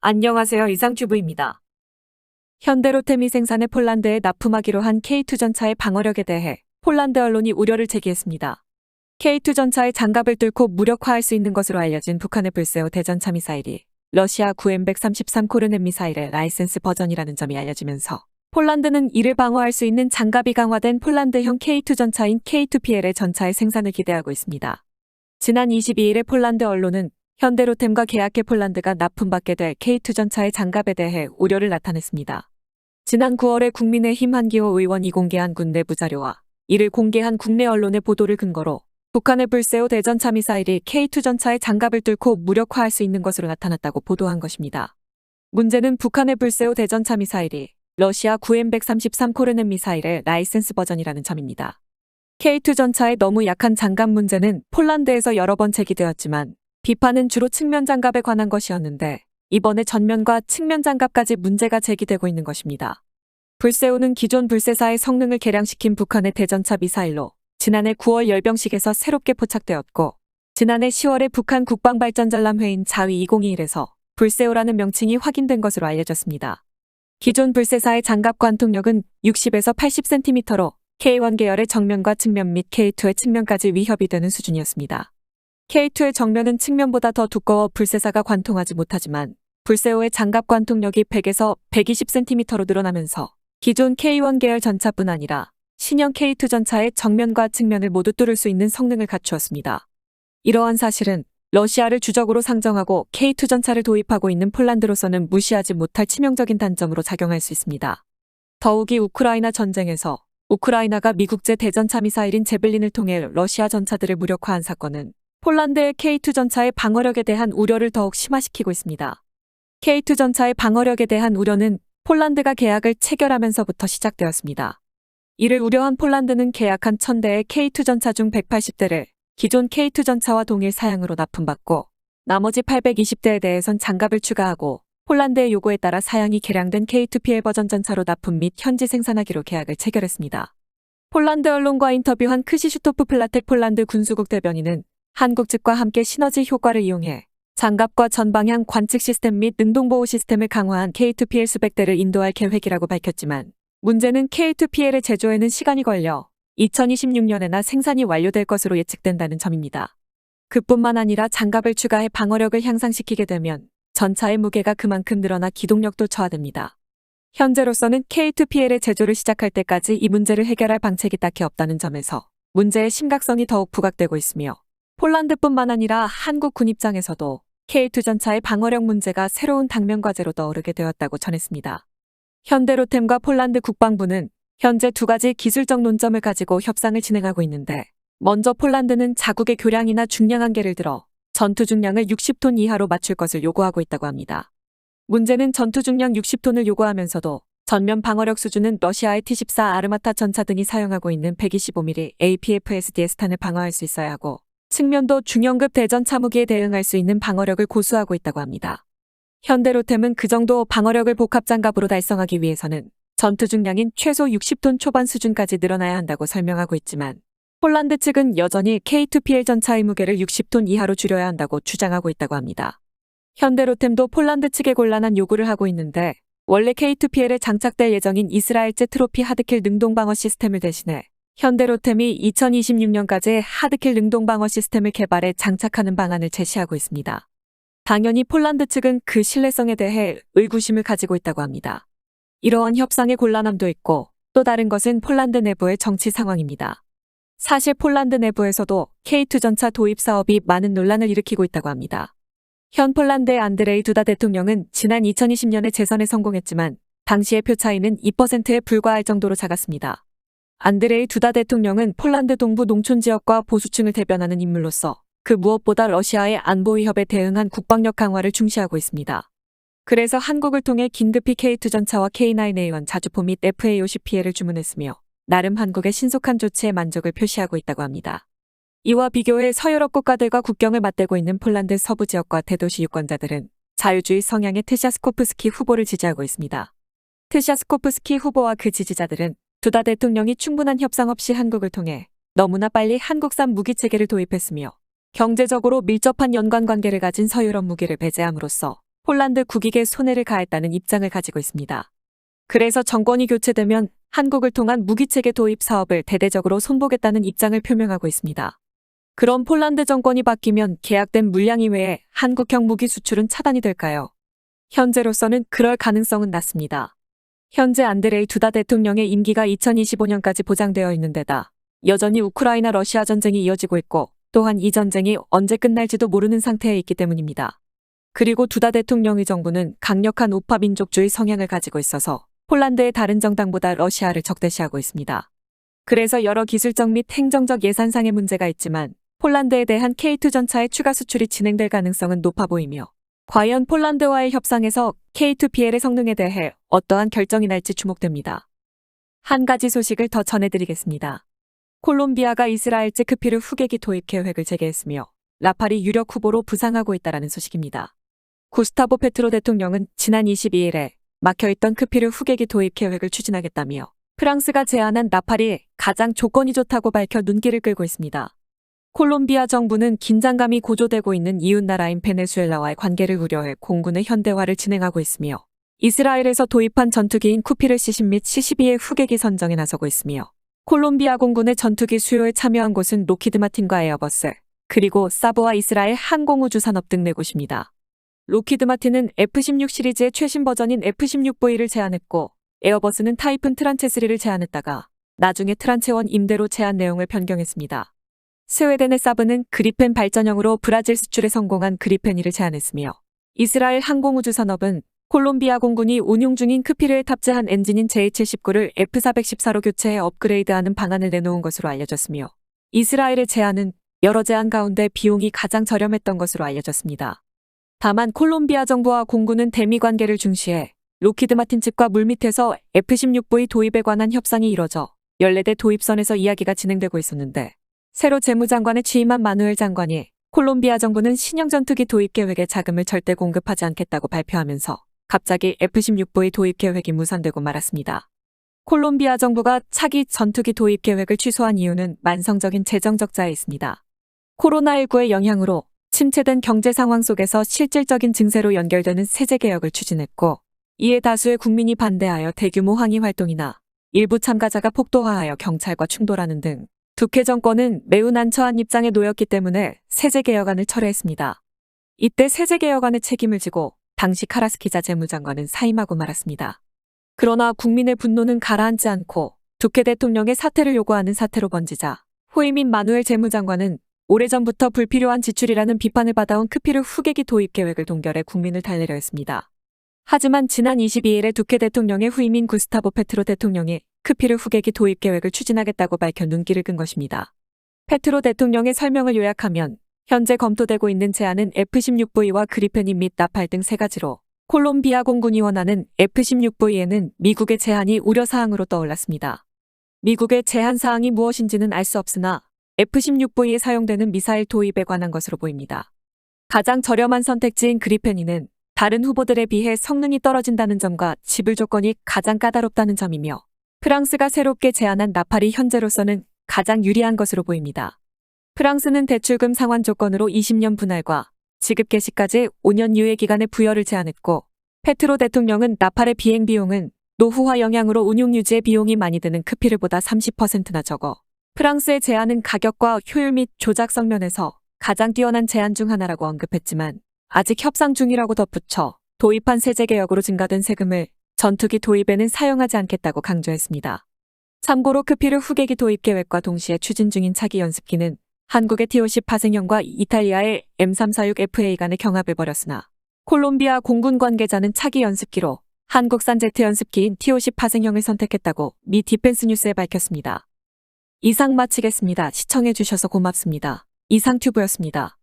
안녕하세요. 이상튜브입니다. 현대로템이 생산해 폴란드에 납품하기로 한 K2 전차의 방어력에 대해 폴란드 언론이 우려를 제기했습니다. K2 전차의 장갑을 뚫고 무력화할 수 있는 것으로 알려진 북한의 불세오 대전차 미사일이 러시아 9M133 코르넷 미사일의 라이센스 버전이라는 점이 알려지면서 폴란드는 이를 방어할 수 있는 장갑이 강화된 폴란드형 K2 전차인 K2PL의 전차의 생산을 기대하고 있습니다. 지난 22일에 폴란드 언론은 현대로템과 계약해 폴란드가 납품받게 될 K2 전차의 장갑에 대해 우려를 나타냈습니다. 지난 9월에 국민의힘 한기호 의원이 공개한 군 내부 자료와 이를 공개한 국내 언론의 보도를 근거로 북한의 불세오 대전차 미사일이 K2 전차의 장갑을 뚫고 무력화할 수 있는 것으로 나타났다고 보도한 것입니다. 문제는 북한의 불세오 대전차 미사일이 러시아 9M133 코르넷 미사일의 라이센스 버전이라는 점입니다. K2 전차의 너무 약한 장갑 문제는 폴란드에서 여러 번 제기되었지만 비판은 주로 측면 장갑에 관한 것이었는데 이번에 전면과 측면 장갑까지 문제가 제기되고 있는 것입니다. 불세오는 기존 불세사의 성능을 개량시킨 북한의 대전차 미사일로 지난해 9월 열병식에서 새롭게 포착되었고 지난해 10월에 북한 국방발전전람회인 자위 2021에서 불세오라는 명칭이 확인된 것으로 알려졌습니다. 기존 불세사의 장갑 관통력은 60에서 80cm로 K1 계열의 정면과 측면 및 K2의 측면까지 위협이 되는 수준이었습니다. K2의 정면은 측면보다 더 두꺼워 불세사가 관통하지 못하지만 불세오의 장갑 관통력이 100에서 120cm로 늘어나면서 기존 K1 계열 전차뿐 아니라 신형 K2 전차의 정면과 측면을 모두 뚫을 수 있는 성능을 갖추었습니다. 이러한 사실은 러시아를 주적으로 상정하고 K2 전차를 도입하고 있는 폴란드로서는 무시하지 못할 치명적인 단점으로 작용할 수 있습니다. 더욱이 우크라이나 전쟁에서 우크라이나가 미국제 대전차 미사일인 제벨린을 통해 러시아 전차들을 무력화한 사건은 폴란드의 K2 전차의 방어력에 대한 우려를 더욱 심화시키고 있습니다. K2 전차의 방어력에 대한 우려는 폴란드가 계약을 체결하면서부터 시작되었습니다. 이를 우려한 폴란드는 계약한 1000대의 K2 전차 중 180대를 기존 K2 전차와 동일 사양으로 납품받고 나머지 820대에 대해선 장갑을 추가하고 폴란드의 요구에 따라 사양이 개량된 K2PL 버전 전차로 납품 및 현지 생산하기로 계약을 체결했습니다. 폴란드 언론과 인터뷰한 크시슈토프 플라텍 폴란드 군수국 대변인은 한국 측과 함께 시너지 효과를 이용해 장갑과 전방향 관측 시스템 및 능동보호 시스템을 강화한 K2PL 수백 대를 인도할 계획이라고 밝혔지만 문제는 K2PL의 제조에는 시간이 걸려 2026년에나 생산이 완료될 것으로 예측된다는 점입니다. 그뿐만 아니라 장갑을 추가해 방어력을 향상시키게 되면 전차의 무게가 그만큼 늘어나 기동력도 저하됩니다. 현재로서는 K2PL의 제조를 시작할 때까지 이 문제를 해결할 방책이 딱히 없다는 점에서 문제의 심각성이 더욱 부각되고 있으며 폴란드뿐만 아니라 한국 군 입장에서도 K2 전차의 방어력 문제가 새로운 당면 과제로 떠오르게 되었다고 전했습니다. 현대로템과 폴란드 국방부는 현재 두 가지 기술적 논점을 가지고 협상을 진행하고 있는데 먼저 폴란드는 자국의 교량이나 중량 한계를 들어 전투 중량을 60톤 이하로 맞출 것을 요구하고 있다고 합니다. 문제는 전투 중량 60톤을 요구하면서도 전면 방어력 수준은 러시아의 T-14 아르마타 전차 등이 사용하고 있는 125mm APFSDS탄을 방어할 수 있어야 하고 측면도 중형급 대전차 무기에 대응할 수 있는 방어력을 고수하고 있다고 합니다. 현대로템은 그 정도 방어력을 복합장갑으로 달성하기 위해서는 전투 중량인 최소 60톤 초반 수준까지 늘어나야 한다고 설명하고 있지만 폴란드 측은 여전히 K2PL 전차의 무게를 60톤 이하로 줄여야 한다고 주장하고 있다고 합니다. 현대로템도 폴란드 측에 곤란한 요구를 하고 있는데 원래 K2PL에 장착될 예정인 이스라엘제 트로피 하드킬 능동방어 시스템을 대신해 현대로템이 2026년까지 하드킬 능동방어 시스템을 개발해 장착하는 방안을 제시하고 있습니다. 당연히 폴란드 측은 그 신뢰성에 대해 의구심을 가지고 있다고 합니다. 이러한 협상의 곤란함도 있고 또 다른 것은 폴란드 내부의 정치 상황입니다. 사실 폴란드 내부에서도 K2 전차 도입 사업이 많은 논란을 일으키고 있다고 합니다. 현 폴란드의 안드레이 두다 대통령은 지난 2020년에 재선에 성공했지만 당시의 표 차이는 2%에 불과할 정도로 작았습니다. 안드레이 두다 대통령은 폴란드 동부 농촌 지역과 보수층을 대변하는 인물로서 그 무엇보다 러시아의 안보 위협에 대응한 국방력 강화를 중시하고 있습니다. 그래서 한국을 통해 긴급히 K2 전차와 K9A1 자주포 및 FA50PL을 주문했으며 나름 한국의 신속한 조치에 만족을 표시하고 있다고 합니다. 이와 비교해 서유럽 국가들과 국경을 맞대고 있는 폴란드 서부 지역과 대도시 유권자들은 자유주의 성향의 트샤스코프스키 후보를 지지하고 있습니다. 트샤스코프스키 후보와 그 지지자들은 두다 대통령이 충분한 협상 없이 한국을 통해 너무나 빨리 한국산 무기 체계를 도입했으며 경제적으로 밀접한 연관 관계를 가진 서유럽 무기를 배제함으로써 폴란드 국익에 손해를 가했다는 입장을 가지고 있습니다. 그래서 정권이 교체되면 한국을 통한 무기체계 도입 사업을 대대적으로 손보겠다는 입장을 표명하고 있습니다. 그럼 폴란드 정권이 바뀌면 계약된 물량 이외에 한국형 무기 수출은 차단이 될까요? 현재로서는 그럴 가능성은 낮습니다. 현재 안드레이 두다 대통령의 임기가 2025년까지 보장되어 있는 데다 여전히 우크라이나 러시아 전쟁이 이어지고 있고 또한 이 전쟁이 언제 끝날지도 모르는 상태에 있기 때문입니다. 그리고 두다 대통령의 정부는 강력한 우파 민족주의 성향을 가지고 있어서 폴란드의 다른 정당보다 러시아를 적대시하고 있습니다. 그래서 여러 기술적 및 행정적 예산상의 문제가 있지만 폴란드에 대한 K2 전차의 추가 수출이 진행될 가능성은 높아 보이며 과연 폴란드와의 협상에서 K2PL의 성능에 대해 어떠한 결정이 날지 주목됩니다. 한 가지 소식을 더 전해드리겠습니다. 콜롬비아가 이스라엘 크피르 후계기 도입 계획을 재개했으며 라팔이 유력 후보로 부상하고 있다는 소식입니다. 구스타보 페트로 대통령은 지난 22일에 막혀있던 크피르 후계기 도입 계획을 추진하겠다며 프랑스가 제안한 라팔이 가장 조건이 좋다고 밝혀 눈길을 끌고 있습니다. 콜롬비아 정부는 긴장감이 고조되고 있는 이웃나라인 베네수엘라와의 관계를 우려해 공군의 현대화를 진행하고 있으며 이스라엘에서 도입한 전투기인 쿠피르 C10 및 C12의 후계기 선정에 나서고 있으며 콜롬비아 공군의 전투기 수요에 참여한 곳은 로키드 마틴과 에어버스, 그리고 사브와 이스라엘 항공우주산업 등 4곳입니다. 로키드 마틴은 F-16 시리즈의 최신 버전인 F-16V를 제안했고 에어버스는 타이푼 트란체 3를 제안했다가 나중에 트란체 1 임대로 제안 내용을 변경했습니다. 스웨덴의 사브는 그리펜 발전형으로 브라질 수출에 성공한 그리펜 2를 제안했으며 이스라엘 항공우주산업은 콜롬비아 공군이 운용 중인 크피르에 탑재한 엔진인 JH-19를 F-414로 교체해 업그레이드하는 방안을 내놓은 것으로 알려졌으며 이스라엘의 제안은 여러 제안 가운데 비용이 가장 저렴했던 것으로 알려졌습니다. 다만 콜롬비아 정부와 공군은 대미 관계를 중시해 로키드 마틴 측과 물밑에서 F-16V 도입에 관한 협상이 이뤄져 14대 도입선에서 이야기가 진행되고 있었는데 새로 재무장관에 취임한 마누엘 장관이 콜롬비아 정부는 신형 전투기 도입 계획에 자금을 절대 공급하지 않겠다고 발표하면서 갑자기 F-16V 도입 계획이 무산되고 말았습니다. 콜롬비아 정부가 차기 전투기 도입 계획을 취소한 이유는 만성적인 재정 적자에 있습니다. 코로나19의 영향으로 침체된 경제 상황 속에서 실질적인 증세로 연결되는 세제 개혁을 추진했고 이에 다수의 국민이 반대하여 대규모 항의 활동이나 일부 참가자가 폭도화하여 경찰과 충돌하는 등 두케 정권은 매우 난처한 입장에 놓였기 때문에 세제개혁안을 철회했습니다. 이때 세제개혁안의 책임을 지고 당시 카라스키자 재무장관은 사임하고 말았습니다. 그러나 국민의 분노는 가라앉지 않고 두케 대통령의 사퇴를 요구하는 사태로 번지자 후임인 마누엘 재무장관은 오래전부터 불필요한 지출이라는 비판을 받아온 크피르 후계기 도입 계획을 동결해 국민을 달래려 했습니다. 하지만 지난 22일에 두케 대통령의 후임인 구스타보 페트로 대통령이 크피르 후계기 도입 계획을 추진하겠다고 밝혀 눈길을 끈 것입니다. 페트로 대통령의 설명을 요약하면 현재 검토되고 있는 제안은 F-16V와 그리펜 2 및 나팔 등 3가지로 콜롬비아 공군이 원하는 F-16V에는 미국의 제한이 우려사항으로 떠올랐습니다. 미국의 제한 사항이 무엇인지는 알 수 없으나 F-16V에 사용되는 미사일 도입에 관한 것으로 보입니다. 가장 저렴한 선택지인 그리펜 2는 다른 후보들에 비해 성능이 떨어진다는 점과 지불 조건이 가장 까다롭다는 점이며 프랑스가 새롭게 제안한 나팔이 현재로서는 가장 유리한 것으로 보입니다. 프랑스는 대출금 상환 조건으로 20년 분할과 지급 개시까지 5년 유예 기간의 부여를 제안했고 페트로 대통령은 나팔의 비행 비용은 노후화 영향으로 운용 유지의 비용이 많이 드는 크피르보다 30%나 적어 프랑스의 제안은 가격과 효율 및 조작성 면에서 가장 뛰어난 제안 중 하나라고 언급했지만 아직 협상 중이라고 덧붙여 도입한 세제 개혁으로 증가된 세금을 전투기 도입에는 사용하지 않겠다고 강조했습니다. 참고로 크피르 후계기 도입 계획과 동시에 추진 중인 차기 연습기는 한국의 T-50 파생형과 이탈리아의 M346FA 간의 경합을 벌였으나 콜롬비아 공군 관계자는 차기 연습기로 한국산 제트 연습기인 T-50 파생형을 선택했다고 미 디펜스 뉴스에 밝혔습니다. 이상 마치겠습니다. 시청해주셔서 고맙습니다. 이상튜브였습니다.